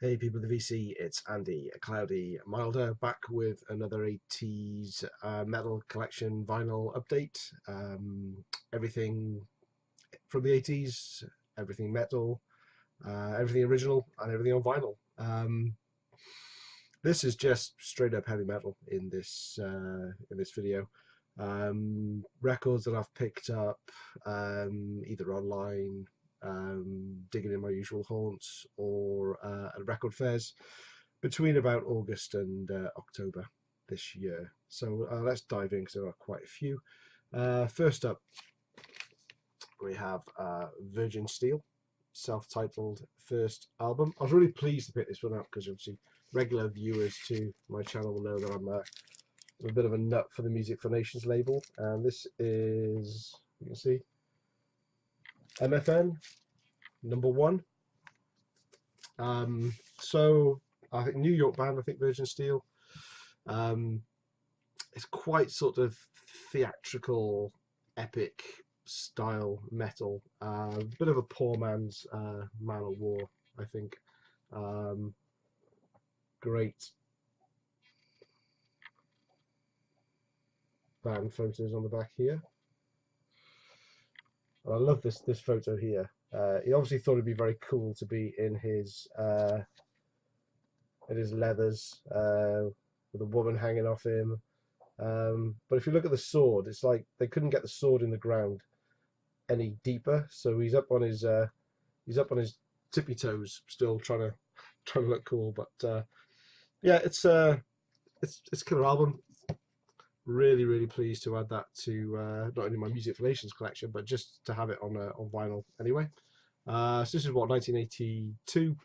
Hey people of the VC, it's Andy, a cloudy milder, back with another 80s metal collection vinyl update. Everything from the 80s, everything metal, everything original, and everything on vinyl. This is just straight up heavy metal in this video. Records that I've picked up either online, digging in my usual haunts, or at record fairs between about August and October this year. So let's dive in because there are quite a few. First up, we have Virgin Steel, self-titled first album. I was really pleased to pick this one up because obviously regular viewers to my channel will know that I'm a bit of a nut for the Music for Nations label, and this is, you can see, MFN #1. So I think New York band, I think Virgin Steel. It's quite sort of theatrical, epic style metal. A bit of a poor man's Manowar, I think. Great band photos on the back here. I love this photo here. He obviously thought it'd be very cool to be in his leathers with a woman hanging off him. But if you look at the sword, it's like they couldn't get the sword in the ground any deeper, so he's up on his tippy toes, still trying to look cool. But yeah, it's a killer album. Really pleased to add that to not only my Music for Nations collection, but just to have it on vinyl anyway. So this is what, 1982.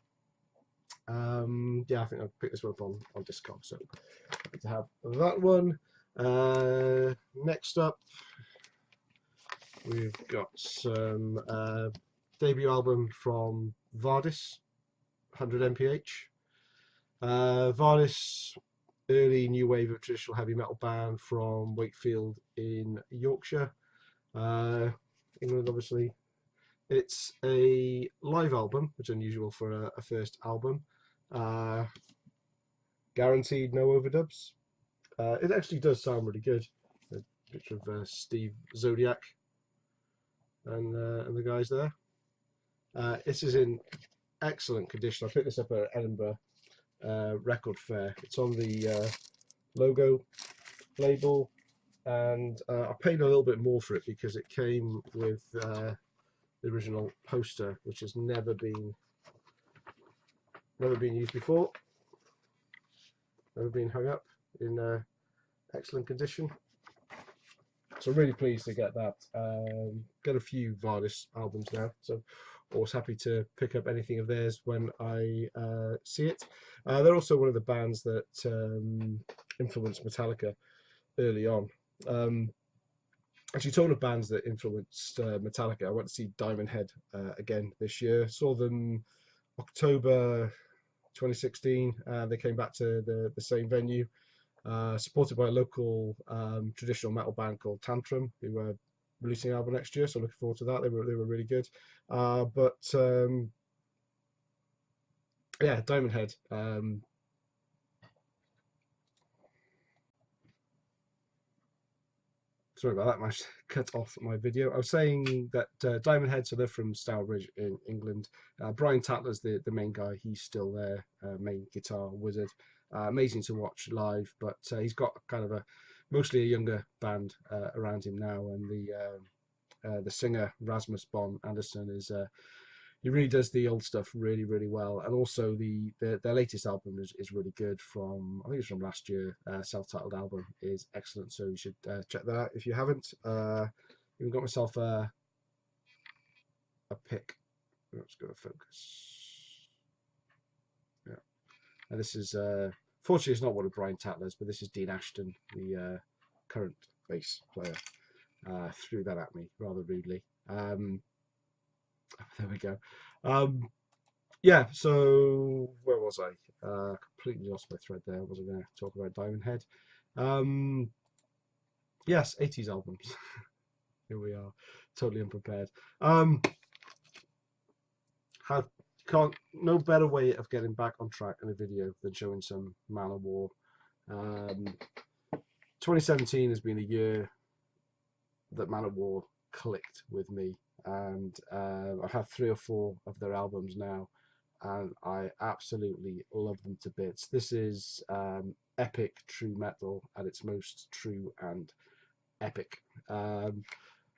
Yeah, I think I picked this one up on Discog, so good to have that one. Next up, we've got some debut album from Vardis, 100 M.P.H. Vardis, early new wave of traditional heavy metal band from Wakefield in Yorkshire, England, obviously. It's a live album, which is unusual for a first album. Guaranteed no overdubs. It actually does sound really good. A picture of Steve Zodiac and the guys there. This is in excellent condition. I picked this up at Edinburgh Record Fair. It's on the logo label, and I paid a little bit more for it because it came with the original poster, which has never been used before, never been hung up, in excellent condition. So I'm really pleased to get that. Got a few Vardis albums now, so always happy to pick up anything of theirs when I see it. They're also one of the bands that influenced Metallica early on. Actually, talking of bands that influenced Metallica, I went to see Diamond Head again this year. Saw them October 2016. They came back to the same venue, supported by a local traditional metal band called Tantrum, who were releasing an album next year. So looking forward to that. They were really good. But yeah, Diamond Head. Sorry about that, I managed to cut off my video. I was saying that Diamond Head, so they're from Stourbridge in England. Brian Tatler's the main guy. He's still there, main guitar wizard. Amazing to watch live, but he's got kind of mostly a younger band around him now, and the singer Rasmus Bon Anderson is he really does the old stuff really well, and also their latest album is really good. From, I think it's from last year, self-titled album is excellent, so you should check that out if you haven't. Even got myself a pick. Let's go to focus. Yeah, and this is fortunately it's not one of Brian Tatler's, but this is Dean Ashton, the current bass player. Threw that at me rather rudely. There we go. Yeah, so where was I? Completely lost my thread there. Was I going to talk about Diamond Head? Yes, 80s albums. Here we are, totally unprepared. Had no better way of getting back on track in a video than showing some Manowar. 2017 has been a year that Manowar clicked with me, and I have 3 or 4 of their albums now, and I absolutely love them to bits. This is epic true metal at its most true and epic.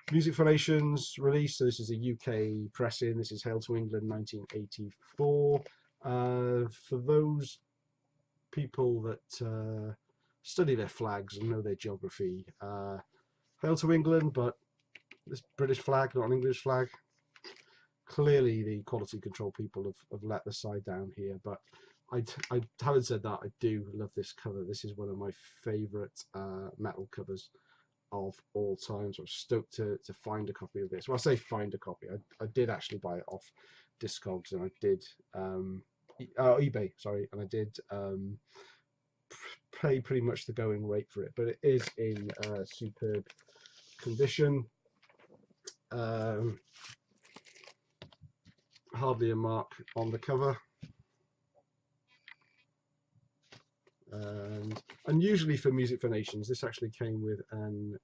Music Foundation's release, so this is a UK pressing. This is Hail to England 1984. For those people that study their flags and know their geography, Hail to England, but this British flag, not an English flag. Clearly the quality control people have let the side down here, but I having said that, I do love this cover. This is one of my favourite metal covers of all time, so I'm stoked to find a copy of this. Well, I say find a copy, I did actually buy it off Discogs, and I did eBay, sorry, and I did pay pretty much the going rate for it, but it is in superb condition. Hardly a mark on the cover, and unusually for Music Foundations, this actually came with an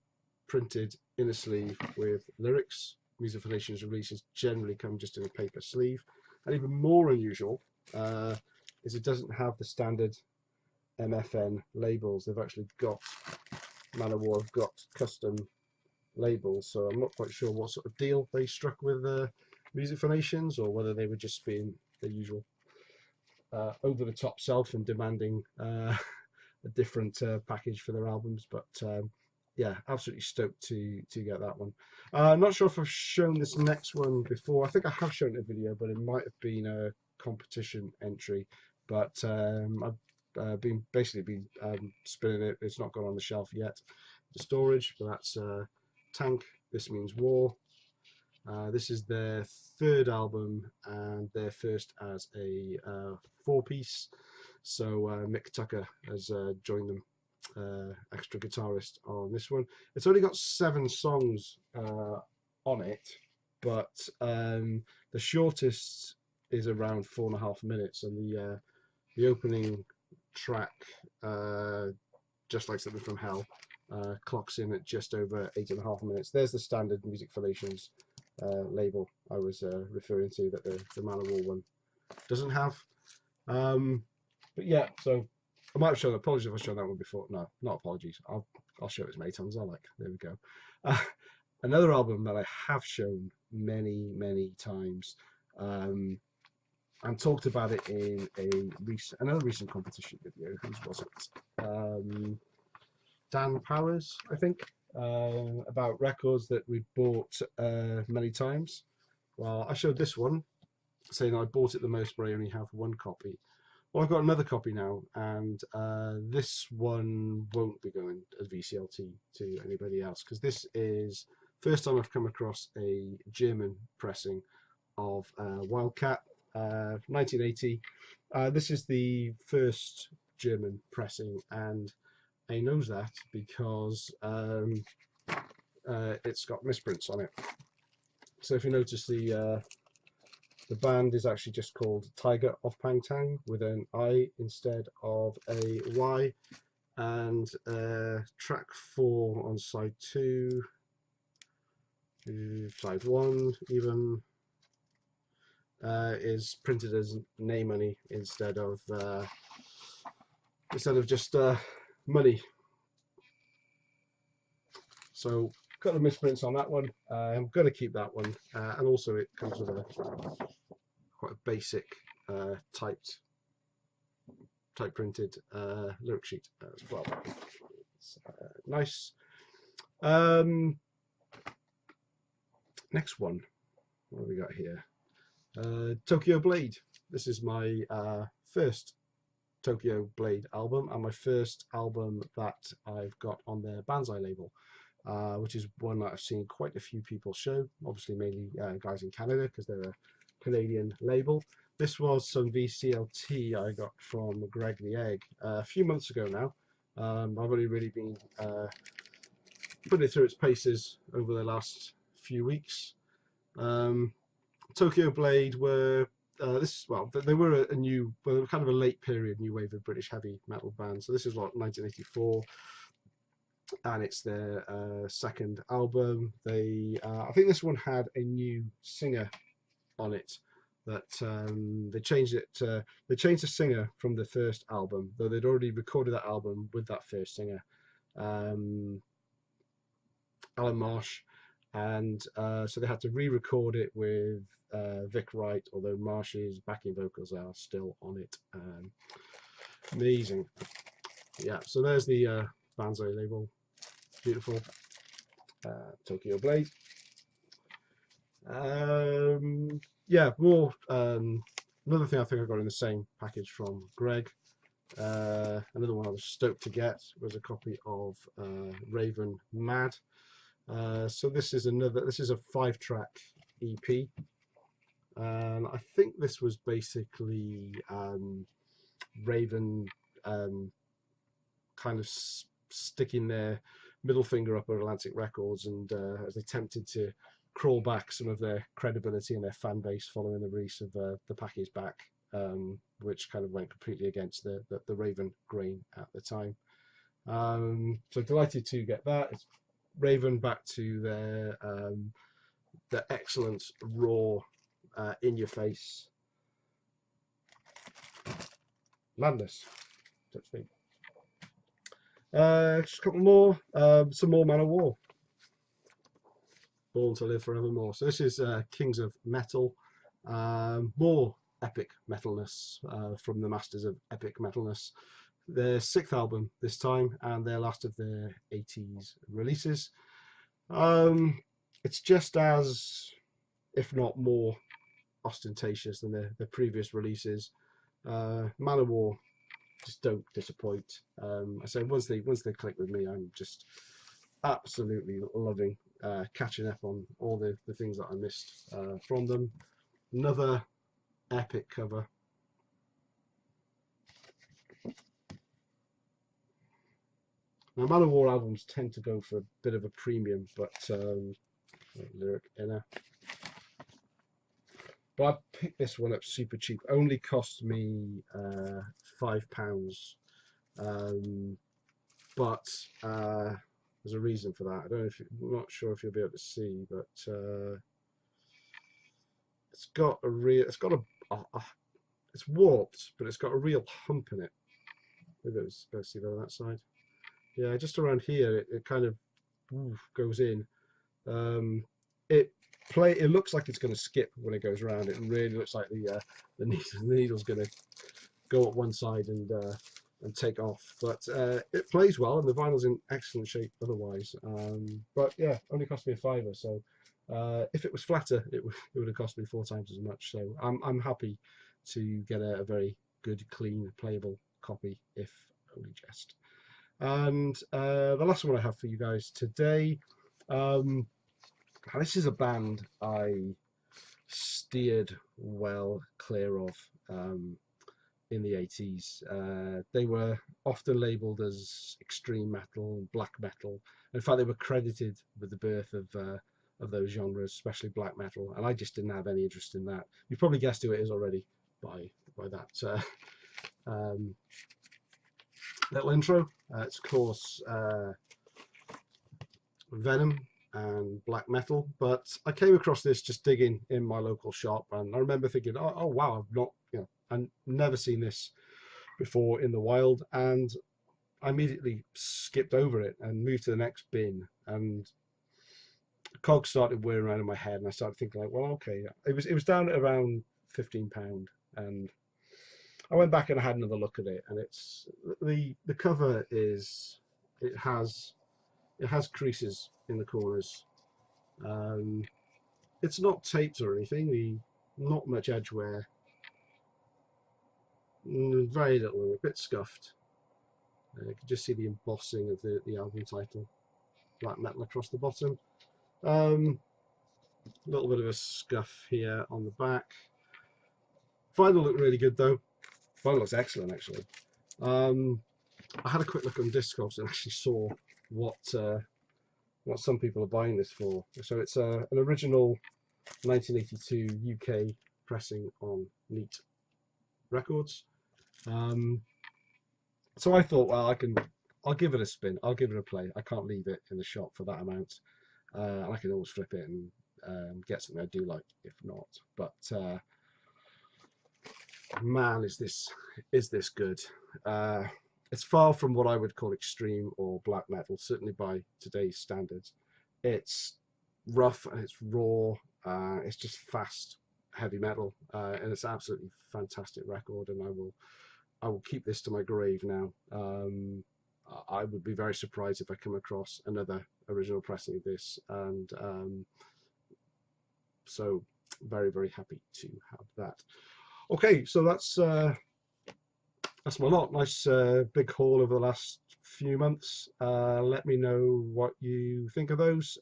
printed inner sleeve with lyrics. Music Foundations releases generally come just in a paper sleeve, and even more unusual is it doesn't have the standard MFN labels. They've actually got, Manowar have got custom labels, so I'm not quite sure what sort of deal they struck with Music Foundations, or whether they were just being the usual over the top self and demanding a different package for their albums. But yeah, absolutely stoked to get that one. I'm not sure if I've shown this next one before. I think I have shown it in a video, but it might have been a competition entry. But I've been spinning it. It's not gone on the shelf yet, the storage. But that's Tang, This Means War. This is their 3rd album and their first as a 4-piece. So Mick Tucker has joined them, extra guitarist on this one. It's only got 7 songs on it, but the shortest is around 4.5 minutes, and the opening track, Just Like Something from Hell, clocks in at just over 8.5 minutes. There's the standard Music Foundations label I was referring to, that the Manowar one doesn't have. But yeah, so I might have shown, apologies if I've shown that one before. No, not apologies. I'll show it as many times as I like. There we go. Another album that I have shown many times, and talked about it in another recent competition video. Whose was it? Dan Powers, I think, about records that we bought many times. Well, I showed this one, saying I bought it the most, but I only have 1 copy. Well, I've got another copy now, and this one won't be going as VCLT to anybody else, because this is first time I've come across a German pressing of Wildcat 1980. This is the first German pressing, and I knows that because it's got misprints on it. So if you notice, the band is actually just called Tiger of Pang Tang with an I instead of a Y, and track 4 on side 2, side 1 even, is printed as Name Money instead of just money. So got the misprints on that one. I'm going to keep that one, and also it comes with a quite a basic type printed lyric sheet as well. It's, nice. Next one, what have we got here? Tokyo Blade. This is my first Tokyo Blade album, and my first album that I've got on their Banzai label, which is one that I've seen quite a few people show, obviously mainly guys in Canada, because they're a Canadian label. This was some VCLT I got from Greg the Egg a few months ago now. I've only really been putting it through its paces over the last few weeks. Tokyo Blade were they were a new, well, they were kind of a late period new wave of British heavy metal band. So this is what 1984, and it's their second album. I think this one had a new singer on it. That they changed it. They changed the singer from the first album, though they'd already recorded that album with that first singer, Alan Marsh, and so they had to re-record it with Vic Wright, although Marsh's backing vocals are still on it. Amazing. Yeah, so there's the Banzai label. Beautiful. Tokyo Blade. Yeah, more. Another thing I think I got in the same package from Greg. Another one I was stoked to get was a copy of Raven Mad. So this is a 5-track EP. I think this was basically Raven kind of sticking their middle finger up at Atlantic Records, and as they attempted to crawl back some of their credibility and their fan base following the release of the package back, which kind of went completely against the Raven grain at the time. So delighted to get that. It's Raven back to their excellent raw, in your face madness, so to speak. Just a couple more, some more Manowar. Born to Live Forevermore. So this is Kings of Metal. More epic metalness from the masters of epic metalness. Their 6th album this time, and their last of their 80s releases. It's just as, if not more, ostentatious than the previous releases. Manowar just don't disappoint. I say once they click with me, I'm just absolutely loving catching up on all the things that I missed from them. Another epic cover. Now, Manowar albums tend to go for a bit of a premium, but lyric inner. But I picked this one up super cheap. Only cost me £5. But there's a reason for that. I don't know I'm not sure if you'll be able to see, but it's got it's warped, but it's got a real hump in it. Maybe it's better to see that on that side. Yeah, just around here, it kind of goes in. It looks like it's going to skip when it goes around. It really looks like the needle's going to go up one side and take off. But it plays well, and the vinyl's in excellent shape otherwise. But yeah, only cost me £5. So if it was flatter, it would have cost me 4 times as much. So I'm happy to get a very good, clean, playable copy, if only just. And the last one I have for you guys today. This is a band I steered well clear of in the 80s. They were often labelled as extreme metal and black metal. In fact, they were credited with the birth of those genres, especially black metal, and I just didn't have any interest in that. You've probably guessed who it is already by that little intro. It's of course Venom and black metal, but I came across this just digging in my local shop, and I remember thinking, oh wow, I've never seen this before in the wild, and I immediately skipped over it and moved to the next bin, and cogs started whirring around in my head, and I started thinking like, well, okay, it was down at around £15, and I went back and I had another look at it, and it's the cover is it has creases in the corners. It's not taped or anything. Not much edge wear. Very little, a bit scuffed. You can just see the embossing of the album title, black metal across the bottom. A little bit of a scuff here on the back. Vinyl looked really good though. Vinyl looks excellent actually. I had a quick look on Discogs and actually saw what some people are buying this for. So it's an original 1982 UK pressing on neat records. So I thought, well, I'll give it a spin. I'll give it a play. I can't leave it in the shop for that amount. I can always flip it and get something I do like, if not. But man, is this good? It's far from what I would call extreme or black metal, certainly by today's standards. It's rough and it's raw. It's just fast, heavy metal, and it's an absolutely fantastic record. And I will keep this to my grave now. I would be very surprised if I come across another original pressing of this, and so very, very happy to have that. Okay, so that's my lot. Nice big haul over the last few months. Let me know what you think of those.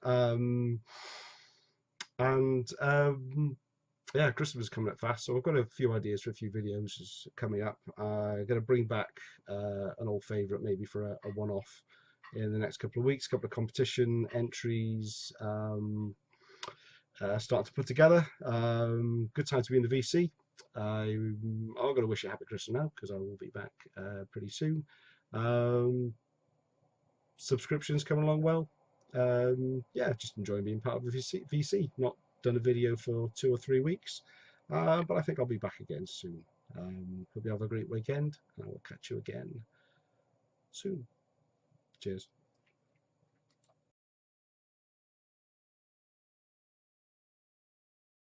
Yeah, Christmas is coming up fast, so I've got a few ideas for a few videos coming up. I'm going to bring back an old favourite, maybe for a one-off in the next couple of weeks. Couple of competition entries starting to put together. Good time to be in the VC. I'm going to wish you a happy Christmas now, because I will be back pretty soon. Subscriptions coming along well. Yeah, just enjoying being part of the VC. Not done a video for 2 or 3 weeks, but I think I'll be back again soon. Hope you have a great weekend, and I will catch you again soon. Cheers.